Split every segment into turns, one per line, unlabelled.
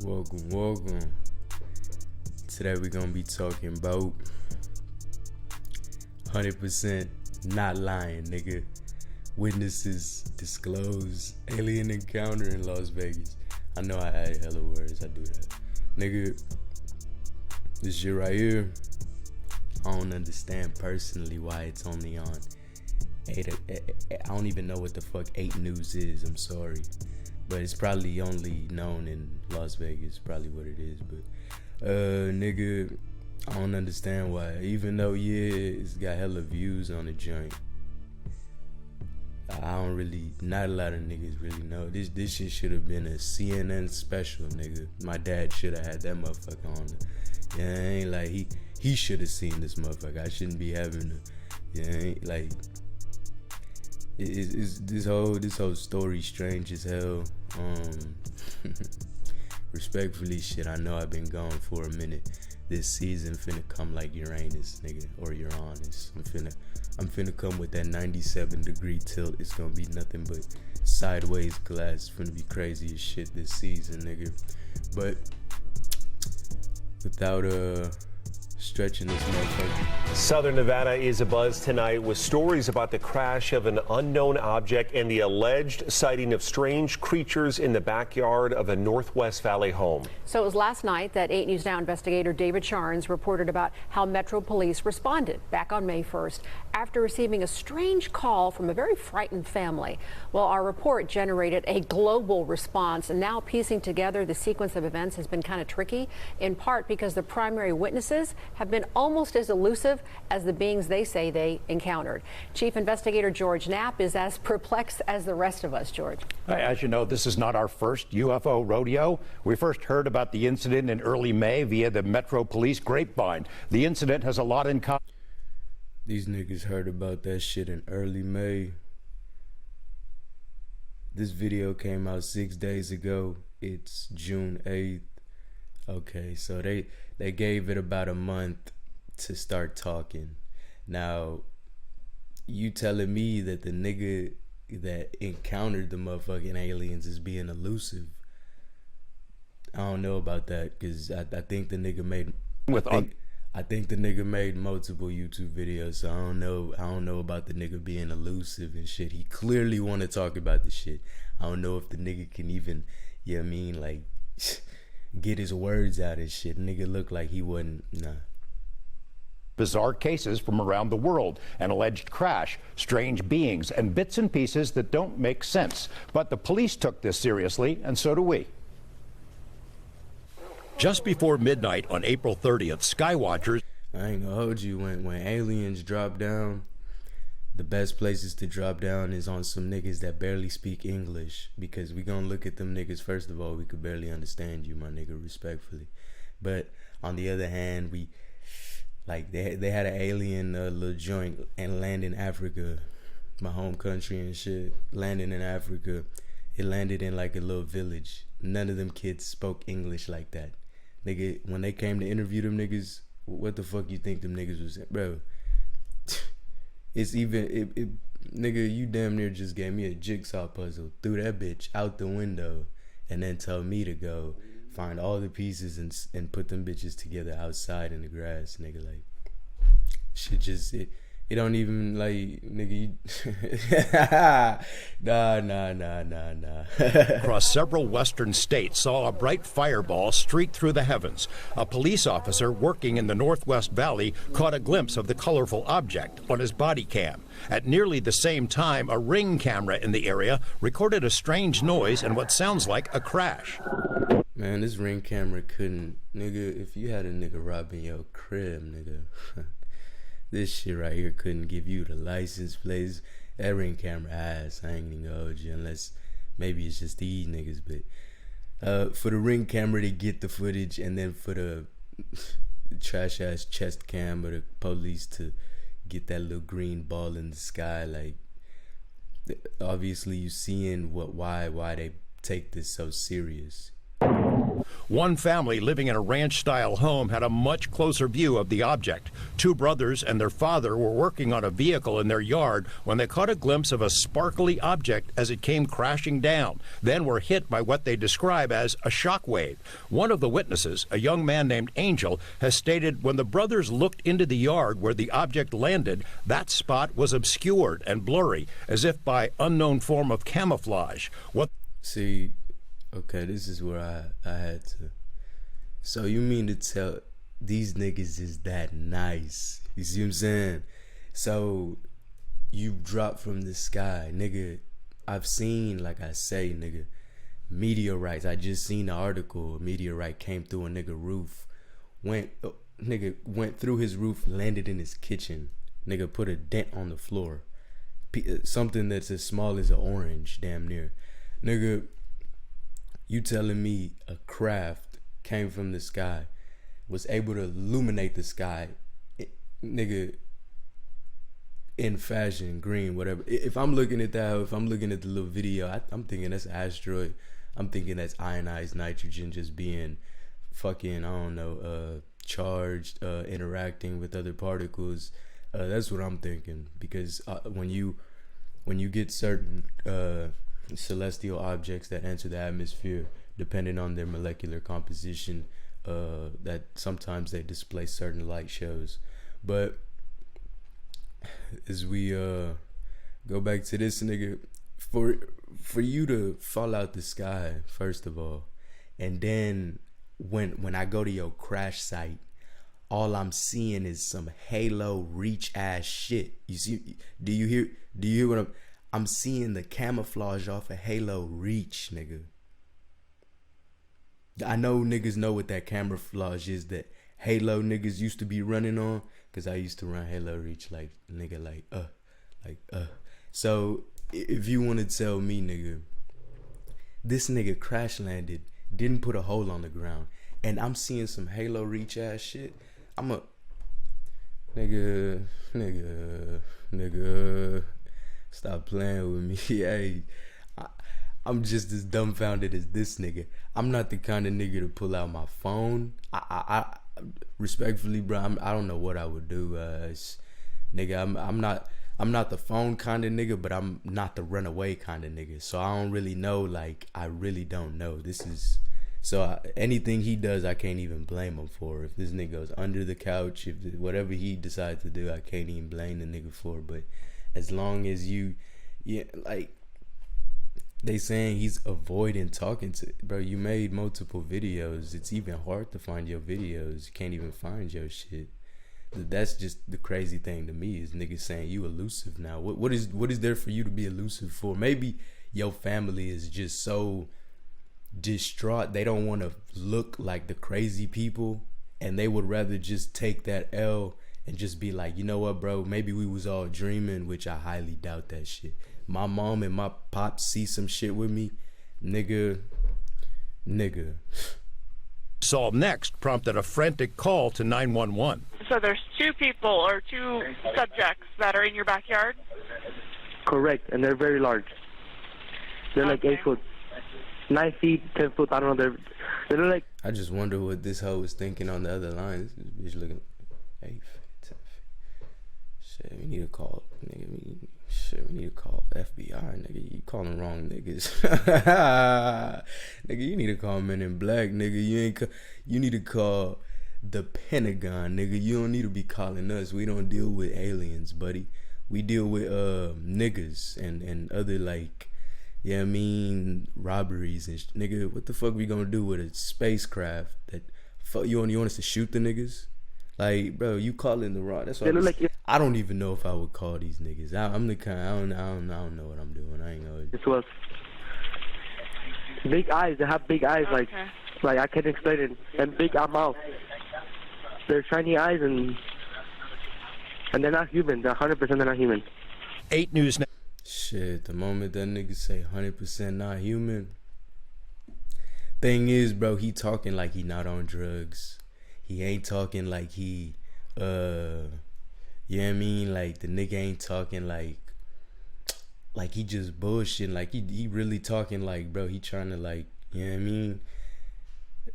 Welcome. Today we're gonna be talking about 100% not lying, nigga. Witnesses disclose alien encounter in Las Vegas. I know I add hella words, I do that. Nigga, this shit right here, I don't understand personally why it's only on 8. I don't even know what the fuck 8 News is, I'm sorry. But it's probably only known in Las Vegas, probably what it is. But, nigga, I don't understand why. Even though, yeah, it's got hella views on the joint. I don't really, not a lot of niggas really know. This shit should have been a CNN special, nigga. My dad should have had that motherfucker on. Yeah, ain't like he should have seen this motherfucker. I shouldn't be having to, ain't like, it's this whole story strange as hell. Respectfully, shit, I know I've been gone for a minute. This season finna come like Uranus, nigga, or Uranus. I'm finna come with that 97-degree tilt. It's gonna be nothing but sideways glass. It's finna be crazy as shit this season, nigga. But without stretching this motherfucker.
Southern Nevada is abuzz tonight with stories about the crash of an unknown object and the alleged sighting of strange creatures in the backyard of a Northwest Valley home.
So it was last night that 8 News Now investigator David Charnes reported about how Metro Police responded back on May 1st after receiving a strange call from a very frightened family. Well, our report generated a global response, and now piecing together the sequence of events has been kind of tricky, in part because the primary witnesses have been almost as elusive as the beings they say they encountered. Chief Investigator George Knapp is as perplexed as the rest of us, George.
As you know, this is not our first UFO rodeo. We first heard about the incident in early May via the Metro Police grapevine. The incident has a lot in common.
These niggas heard about that shit in early May. This video came out 6 days ago. It's June 8th. Okay, so they gave it about a month to start talking. Now, you telling me that the nigga that encountered the motherfucking aliens is being elusive? I don't know about that, because I think the nigga made I think the nigga made multiple YouTube videos, so I don't know about the nigga being elusive and shit. He clearly want to talk about the shit. I don't know if the nigga can even, you know what I mean, like, get his words out and shit. Nigga looked like he wasn't, nah.
Bizarre cases from around the world, an alleged crash, strange beings, and bits and pieces that don't make sense. But the police took this seriously, and so do we. Just before midnight on April 30th, skywatchers...
I ain't gonna hold you, when aliens drop down, the best places to drop down is on some niggas that barely speak English, because we gonna look at them niggas. First of all, we could barely understand you, my nigga, respectfully. But on the other hand, we, like, they had an alien little joint and land in Africa, my home country and shit, landing in Africa. It landed in like a little village. None of them kids spoke English like that. Nigga, when they came to interview them niggas, what the fuck you think them niggas was saying? Bro, it's even, nigga, you damn near just gave me a jigsaw puzzle, threw that bitch out the window, and then told me to go find all the pieces and put them bitches together outside in the grass, nigga. Like, shit just, it don't even, like, nigga, nah.
Across several western states saw a bright fireball streak through the heavens. A police officer working in the Northwest Valley caught a glimpse of the colorful object on his body cam. At nearly the same time, a Ring camera in the area recorded a strange noise and what sounds like a crash.
Man, this Ring camera couldn't, nigga, if you had a nigga robbing your crib, nigga, this shit right here couldn't give you the license plates. That Ring camera ass, I ain't gonna hold you, unless maybe it's just these niggas. But for the Ring camera to get the footage, and then for the trash ass chest cam of the police to get that little green ball in the sky, like, obviously you seeing why they take this so serious.
One family living in a ranch-style home had a much closer view of the object. Two brothers and their father were working on a vehicle in their yard when they caught a glimpse of a sparkly object as it came crashing down, then were hit by what they describe as a shock wave. One of the witnesses, a young man named Angel, has stated when the brothers looked into the yard where the object landed, that spot was obscured and blurry, as if by unknown form of camouflage.
See, okay, this is where I had to. So you mean to tell these niggas is that nice? You see what I'm saying? So you dropped from the sky, nigga. I've seen, like I say, nigga, meteorites. I just seen the article. A meteorite came through a nigga roof, went through his roof, landed in his kitchen. Nigga put a dent on the floor. Something that's as small as an orange, damn near. Nigga, you telling me a craft came from the sky, was able to illuminate the sky, nigga, in fashion, green, whatever. If I'm looking at that, if I'm looking at the little video, I'm thinking that's an asteroid. I'm thinking that's ionized nitrogen just being fucking, I don't know, charged, interacting with other particles. That's what I'm thinking, because when you get certain celestial objects that enter the atmosphere, depending on their molecular composition, that sometimes they display certain light shows. But as we go back to this, nigga, for you to fall out the sky, first of all, and then when I go to your crash site, all I'm seeing is some Halo Reach ass shit. You see? Do you hear what I'm seeing? The camouflage off of Halo Reach, nigga. I know niggas know what that camouflage is that Halo niggas used to be running on, cause I used to run Halo Reach like nigga, So if you want to tell me, nigga, this nigga crash landed, didn't put a hole on the ground, and I'm seeing some Halo Reach ass shit, I'm a nigga, stop playing with me. Hey, I'm just as dumbfounded as this nigga. I'm not the kind of nigga to pull out my phone. I respectfully, bro, I don't know what I would do. Nigga, I'm not the phone kind of nigga, but I'm not the runaway kind of nigga. So I don't really know. Like, I really don't know. Anything he does, I can't even blame him for. If this nigga goes under the couch, whatever he decides to do, I can't even blame the nigga for. But as long as like, they saying he's avoiding talking to, bro, you made multiple videos. It's even hard to find your videos. You can't even find your shit. That's just the crazy thing to me, is niggas saying you elusive now. What is there for you to be elusive for? Maybe your family is just so distraught, they don't want to look like the crazy people, and they would rather just take that L and just be like, you know what, bro, maybe we was all dreaming, which I highly doubt that shit. My mom and my pops see some shit with me, nigga.
Solved next prompted a frantic call to 911.
So there's two people or two subjects that are in your backyard?
Correct, and they're very large. They're like 8 foot. 9 feet, 10 foot, I don't know. They're like.
I just wonder what this hoe was thinking on the other line. This bitch looking 8 feet, 10 feet. Shit, we need to call, nigga. We need to call FBI, nigga. You calling the wrong niggas. Nigga, you need to call Men in Black, nigga. You need to call the Pentagon, nigga. You don't need to be calling us. We don't deal with aliens, buddy. We deal with niggas and other, like, yeah, I mean, robberies and nigga. What the fuck we gonna do with a spacecraft? That fuck you want us to shoot the niggas? Like, bro, you calling the wrong. That's what I don't even know if I would call these niggas. I'm the kind. I don't know what I'm doing. I ain't know.
This was big eyes. They have big eyes,
Okay.
like I can't explain it. And big mouth. They're shiny eyes, and they're not human. They're 100%. They're not human.
8 News.
Shit, the moment that nigga say 100% not human. Thing is, bro, he talking like he not on drugs. He ain't talking like he, you know what I mean? Like, the nigga ain't talking like he just bullshitting. Like, he really talking like, bro, he trying to, like, you know what I mean?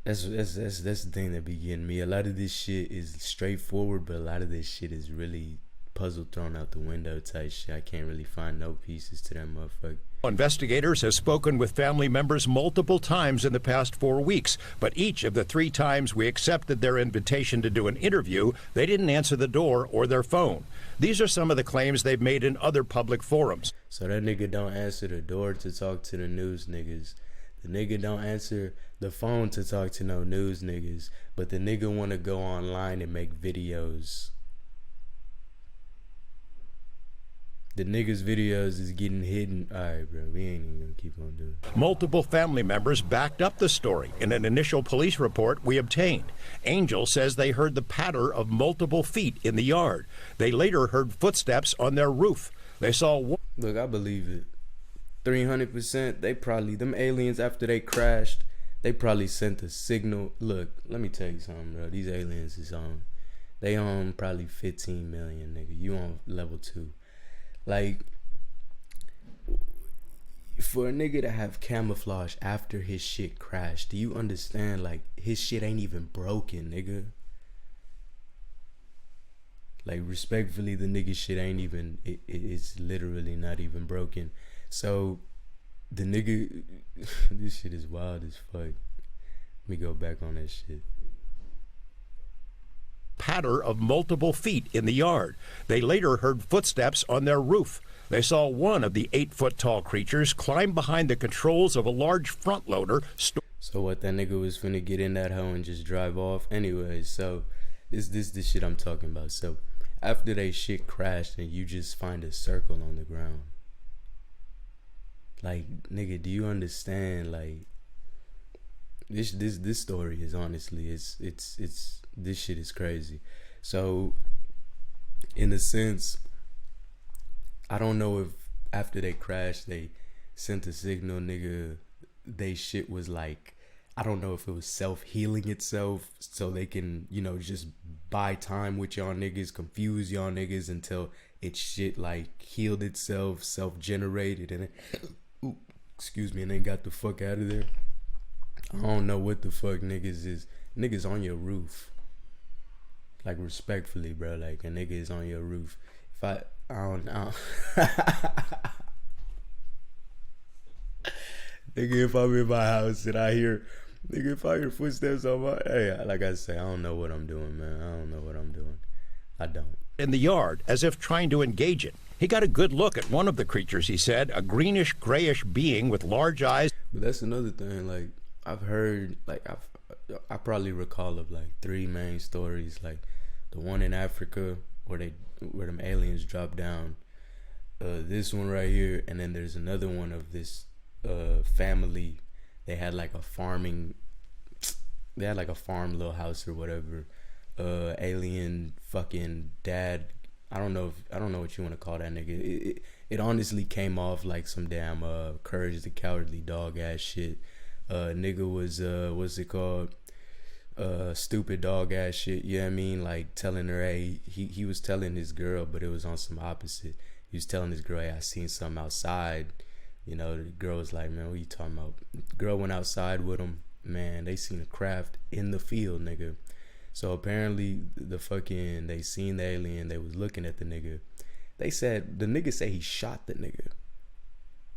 That's the thing that be getting me. A lot of this shit is straightforward, but a lot of this shit is really puzzle thrown out the window type shit. I can't really find no pieces to that motherfucker.
Investigators have spoken with family members multiple times in the past 4 weeks, but each of the 3 times we accepted their invitation to do an interview, they didn't answer the door or their phone. These are some of the claims they've made in other public forums.
So that nigga don't answer the door to talk to the news niggas. The nigga don't answer the phone to talk to no news niggas, but the nigga want to go online and make videos. The niggas' videos is getting hidden. Alright, bro, we ain't even gonna keep on doing it.
Multiple family members backed up the story in an initial police report we obtained. Angel says they heard the patter of multiple feet in the yard. They later heard footsteps on their roof. They saw...
Look, I believe it. 300%. They probably, them aliens, after they crashed, they probably sent a signal. Look, let me tell you something, bro. These aliens is on. They own probably 15 million, nigga. You on level 2. Like, for a nigga to have camouflage after his shit crashed, do you understand? Like, his shit ain't even broken, nigga. Like, respectfully, the nigga shit ain't even, it's literally not even broken. So, the nigga, this shit is wild as fuck. Let me go back on that shit.
Patter of multiple feet in the yard. They later heard footsteps on their roof. They saw one of the 8-foot-tall creatures climb behind the controls of a large front loader.
So what, that nigga was finna get in that hoe and just drive off? Anyways, so this shit I'm talking about. So after they shit crashed and you just find a circle on the ground. Like, nigga, do you understand? Like, this story is honestly, it's this shit is crazy. So, in a sense, I don't know if after they crashed, they sent a signal, nigga, they shit was like, I don't know if it was self-healing itself so they can, you know, just buy time with y'all niggas, confuse y'all niggas until it shit like healed itself, self-generated, and it, excuse me, and then got the fuck out of there. I don't know what the fuck niggas is. Niggas on your roof. Like, respectfully, bro, like, a nigga is on your roof. If I don't know. Nigga, if I'm in my house and I hear, nigga, if I hear footsteps on my, hey, like I say, I don't know what I'm doing, man. I don't know what I'm doing. I don't.
In the yard, as if trying to engage it. He got a good look at one of the creatures, he said, a greenish, grayish being with large eyes.
But that's another thing, like, I've heard, like, I probably recall of like 3 main stories, like the one in Africa where them aliens dropped down, this one right here, and then there's another one of this family. They had like a farm little house or whatever. Alien fucking dad. I don't know what you want to call that nigga. It honestly came off like some damn Courage the Cowardly Dog ass shit. Nigga was what's it called? Stupid dog ass shit. You know what I mean? Like telling her, hey, he was telling his girl, but it was on some opposite. He was telling his girl, hey, I seen something outside. You know, the girl was like, man, what you talking about? The girl went outside with him. Man, they seen a craft in the field, nigga. So apparently they seen the alien. They was looking at the nigga. They said, the nigga say he shot the nigga.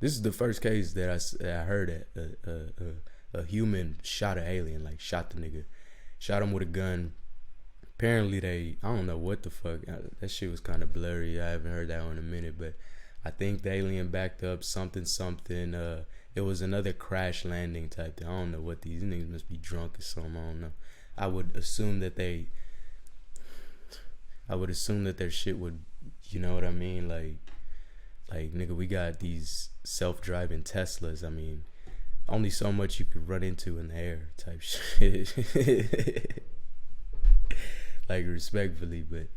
This is the first case that I heard that a human shot an alien, like shot the nigga. Shot him with a gun. Apparently I don't know what the fuck. That shit was kind of blurry. I haven't heard that one in a minute, but I think the alien backed up something. It was another crash landing type thing. I don't know what these niggas must be drunk or something. I don't know. I would assume that their shit would, you know what I mean? Like nigga, we got these self-driving Teslas. I mean, only so much you could run into in the air type shit. Like, respectfully, but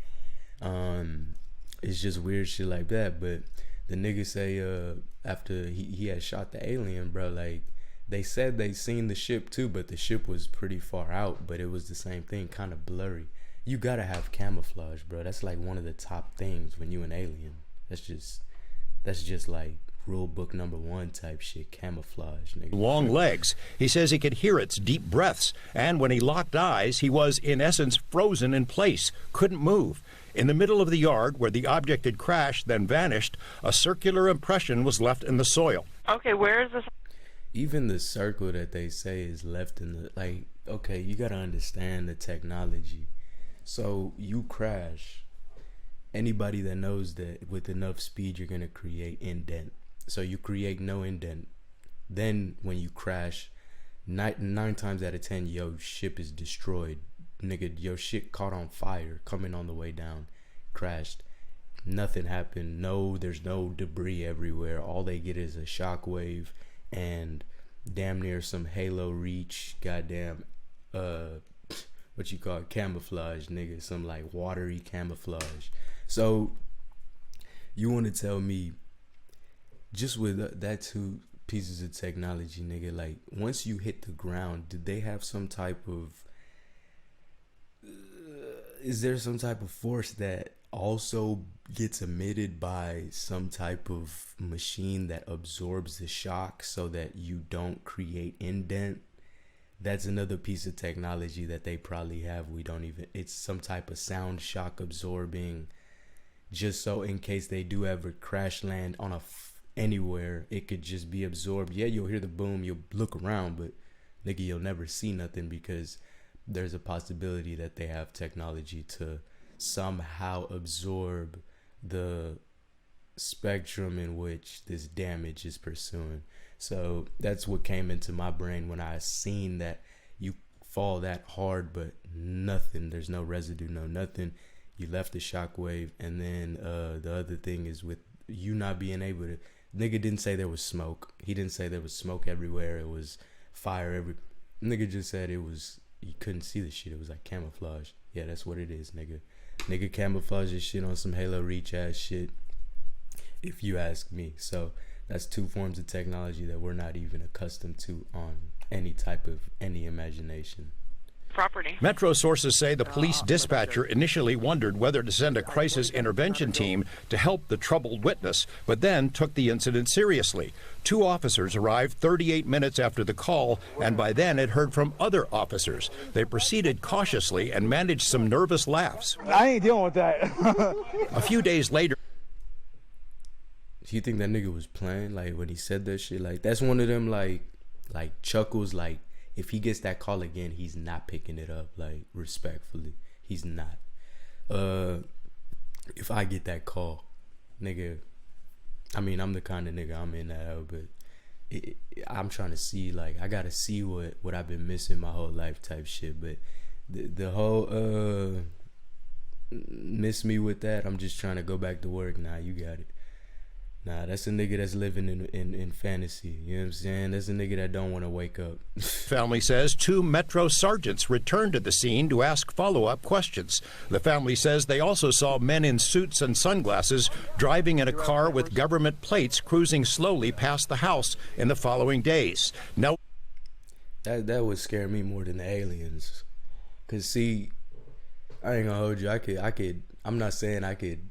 it's just weird shit like that. But the nigga say after he had shot the alien, bro, like they said they seen the ship too, but the ship was pretty far out, but it was the same thing, kind of blurry. You gotta have camouflage, bro. That's like one of the top things when you an alien. That's just like rule book #1 type shit, camouflage, nigga.
Long legs. He says he could hear its deep breaths, and when he locked eyes, he was, in essence, frozen in place, couldn't move. In the middle of the yard where the object had crashed, then vanished, a circular impression was left in the soil.
Okay, where is this?
Even the circle that they say is left in the, like, okay, you gotta understand the technology. So you crash. Anybody that knows that with enough speed, you're gonna create indent. So you create no indent. Then when you crash, nine times out of 10, your ship is destroyed. Nigga, your shit caught on fire coming on the way down, crashed. Nothing happened. No, there's no debris everywhere. All they get is a shockwave and damn near some halo reach, goddamn, what you call it, camouflage, nigga, some like watery camouflage. So you want to tell me, just with that two pieces of technology, nigga, like once you hit the ground, did they have some type of, is there some type of force that also gets emitted by some type of machine that absorbs the shock so that you don't create indent? That's another piece of technology that they probably have. We don't even, it's some type of sound shock absorbing, just so in case they do ever crash land on anywhere, it could just be absorbed. Yeah, you'll hear the boom, you'll look around, but nigga, you'll never see nothing because there's a possibility that they have technology to somehow absorb the spectrum in which this damage is pursuing. So that's what came into my brain when I seen that you fall that hard, but nothing, there's no residue, no nothing. You left the shockwave. And then the other thing is with you not being able to, nigga didn't say there was smoke. He didn't say there was smoke everywhere. It was fire every, nigga just said it was, you couldn't see the shit. It was like camouflage. Yeah, that's what it is, nigga. Nigga camouflage this shit on some Halo Reach ass shit, if you ask me. So that's two forms of technology that we're not even accustomed to on any type of any imagination.
Property.
Metro sources say the police dispatcher initially wondered whether to send a crisis intervention team to help the troubled witness, but then took the incident seriously. 2 officers arrived 38 minutes after the call, and by then had heard from other officers. They proceeded cautiously and managed some nervous laughs.
I ain't dealing with that.
A few days later,
Do you think that nigga was playing? Like when he said that shit, like that's one of them like chuckles, like if he gets that call again, he's not picking it up, like respectfully. He's not. If I get that call, nigga, I mean, I'm the kind of nigga, I'm in that hell, but I'm trying to see, like, I gotta see what I've been missing my whole life type shit. But the whole miss me with that, I'm just trying to go back to work. Nah, you got it. Nah, that's a nigga that's living in fantasy. You know what I'm saying? That's a nigga that don't want to wake up.
family says 2 Metro sergeants returned to the scene to ask follow-up questions. The family says they also saw men in suits and sunglasses driving in a car with government plates cruising slowly past the house in the following days. No,
That would scare me more than the aliens. Cause see, I ain't gonna hold you. I'm not saying I could.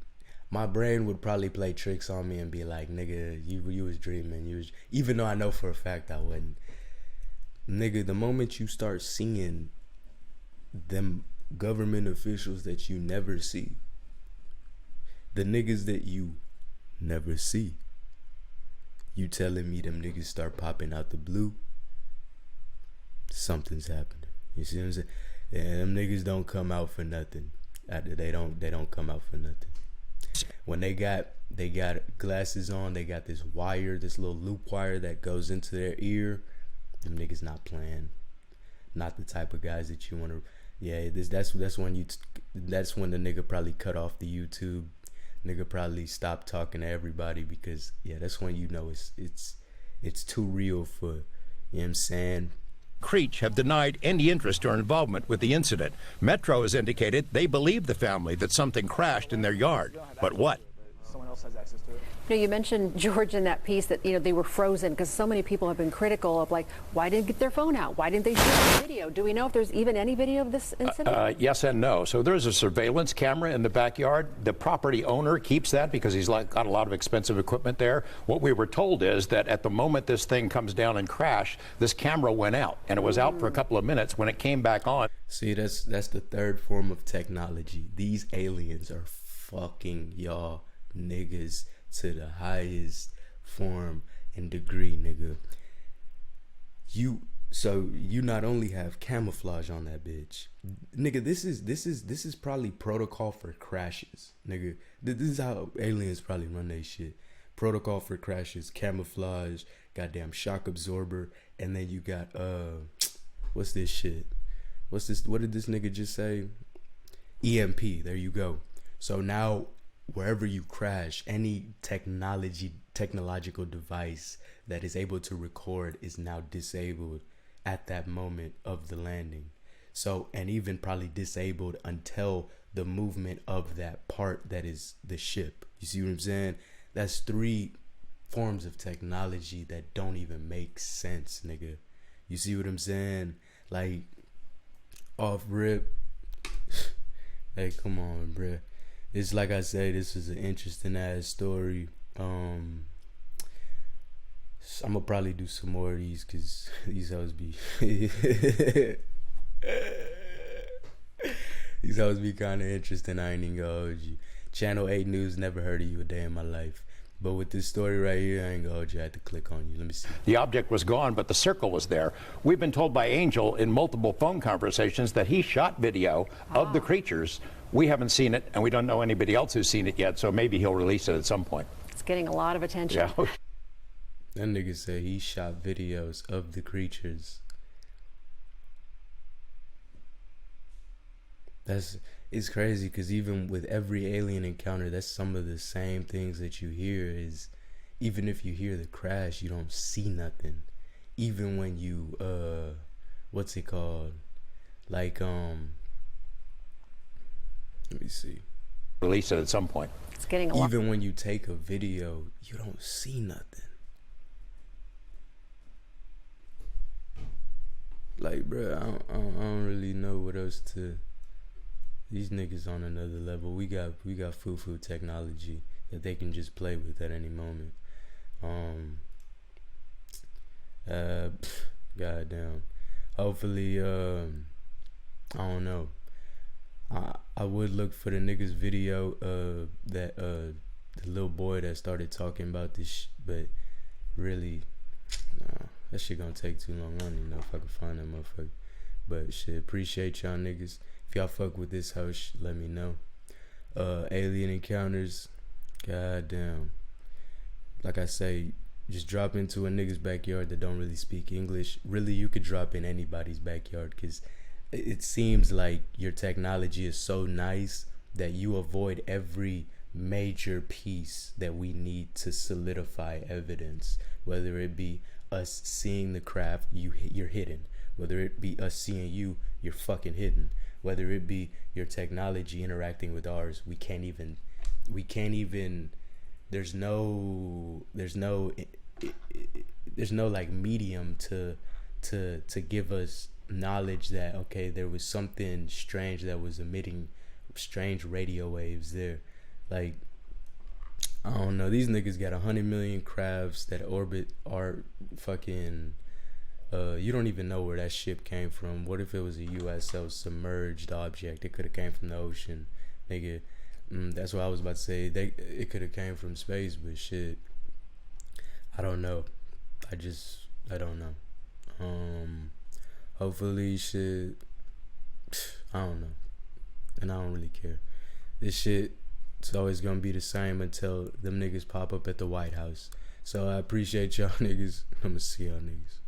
My brain would probably play tricks on me and be like, nigga, you was dreaming. Even though I know for a fact I wouldn't. Nigga, the moment you start seeing them government officials that you never see, the niggas that you never see, you telling me them niggas start popping out the blue, something's happening. You see what I'm saying? Yeah, them niggas don't come out for nothing. They don't come out for nothing. When they got glasses on, they got this wire, this little loop wire that goes into their ear. Them niggas not playing. Not the type of guys that you want to. Yeah, that's when the nigga probably cut off the YouTube. Nigga probably stopped talking to everybody because that's when you know it's too real for, you know what I'm saying.
Creech have denied any interest or involvement with the incident. Metro has indicated they believe the family that something crashed in their yard. But what?
someone else has access to it.
You mentioned, George, in that piece that, they were frozen because so many people have been critical of, like, why didn't they get their phone out? Why didn't they shoot the video? Do we know if there's even any video of this incident?
Yes and no. So there's a surveillance camera in the backyard. The property owner keeps that because he's got a lot of expensive equipment there. What we were told is that at the moment this thing comes down and crash, this camera went out, and it was out for a couple of minutes. When it came back on.
See, that's the third form of technology. These aliens are fucking y'all niggas to the highest form and degree, nigga. You not only have camouflage on that bitch, nigga. This is probably protocol for crashes, nigga. This is how aliens probably run their shit. Protocol for crashes, camouflage, goddamn shock absorber, and then you got what's this shit? What did this nigga just say? EMP. There you go. So now wherever you crash, any technological device that is able to record is now disabled at that moment of the landing. So, and even probably disabled until the movement of that part that is the ship. You see what I'm saying? That's 3 forms of technology that don't even make sense, nigga. You see what I'm saying? Like, off rip. Hey, come on, bruh. It's like I say, this is an interesting ass story. I'm gonna probably do some more of these because these hoes be these hoes be kind of interesting. I ain't even gonna hold you. Channel 8 News, never heard of you a day in my life. But with this story right here, I ain't gonna hold you. I had to click on you. Let me see.
The object was gone, but the circle was there. We've been told by Angel in multiple phone conversations that he shot video of the creatures. We haven't seen it, and we don't know anybody else who's seen it yet, so maybe he'll release it at some point.
It's getting a lot of attention.
Yeah.
That nigga said he shot videos of the creatures. It's crazy because even with every alien encounter, that's some of the same things that you hear is, even if you hear the crash, you don't see nothing. Even when you, what's it called? Like, let me see.
Release it at some point.
It's getting a lot.
Even when you take a video, you don't see nothing. Like, bro, I don't really know what else to. These niggas on another level. We got foo-foo technology that they can just play with at any moment. Goddamn. Hopefully, I don't know. I would look for the niggas video that the little boy that started talking about this but really, nah, that shit gonna take too long. I don't even know if I can find that motherfucker. But shit, appreciate y'all niggas. If y'all fuck with this house, let me know. Alien encounters, goddamn. Like I say, just drop into a nigga's backyard that don't really speak English. Really, you could drop in anybody's backyard because it seems like your technology is so nice that you avoid every major piece that we need to solidify evidence. Whether it be us seeing the craft, you're hidden. Whether it be us seeing you, you're fucking hidden. Whether it be your technology interacting with ours, we can't even there's no like medium to give us knowledge that okay, there was something strange that was emitting strange radio waves there. Like, I don't know, these niggas got 100 million crafts that orbit our fucking you don't even know where that ship came from. What if it was a USO submerged object? It could have came from the ocean, nigga. That's what I was about to say. It could have came from space, but shit, I don't know. I don't know. Hopefully shit, I don't know, and I don't really care. This shit, it's always gonna be the same until them niggas pop up at the White House. So I appreciate y'all niggas. I'ma see y'all niggas.